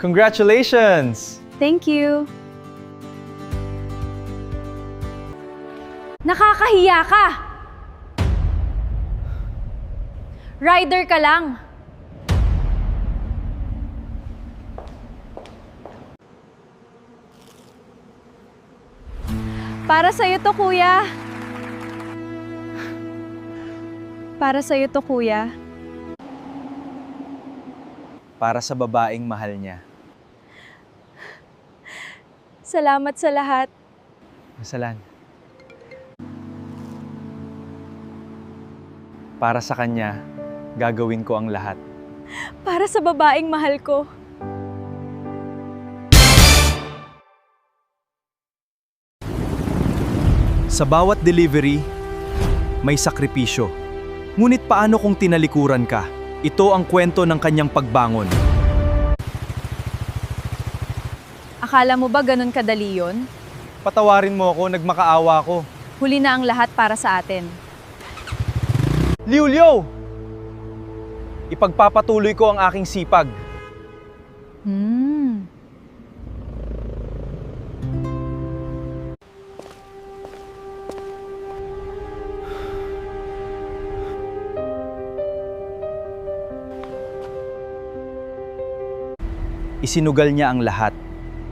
Congratulations! Thank you. Nakakahiya ka! Rider ka lang. Para sa'yo to, kuya. Para sa'yo to, kuya. Para sa babaeng mahal niya. Salamat sa lahat. Masalan. Para sa kanya, gagawin ko ang lahat. Para sa babaeng mahal ko. Sa bawat delivery, may sakripisyo. Ngunit paano kung tinalikuran ka? Ito ang kwento ng kanyang pagbangon. Akala mo ba ganun kadali yun? Patawarin mo ako, nagmakaawa ako. Huli na ang lahat para sa atin. Liulio! Ipagpapatuloy ko ang aking sipag. Isinugal niya ang lahat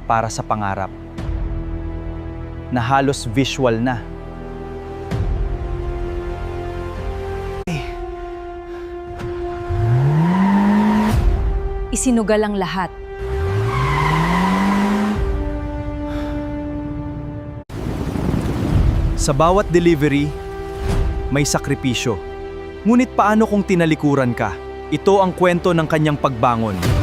para sa pangarap na halos visual na. Isinugal ang lahat. Sa bawat delivery, may sakripisyo. Ngunit paano kung tinalikuran ka? Ito ang kwento ng kanyang pagbangon.